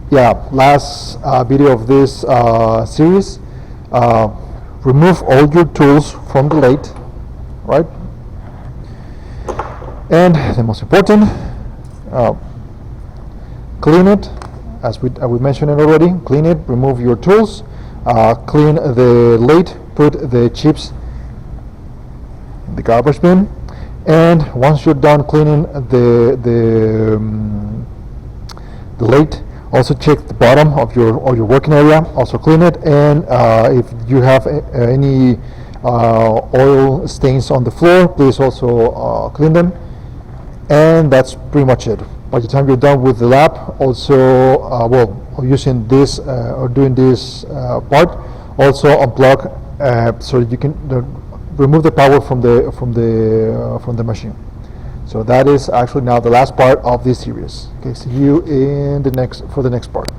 yeah, last video of this series. Remove all your tools from the lathe, right? And the most important, clean it, as we mentioned it already. Clean it, remove your tools, clean the lathe, put the chips in the garbage bin, and once you're done cleaning the lathe, also check the bottom of your working area, also clean it, and if you have any oil stains on the floor, please also clean them. And that's pretty much it. By the time you're done with the lab, also using this or doing this part, also unplug so you can remove the power from the machine. So that is actually now the last part of this series. Okay, see you in the next part.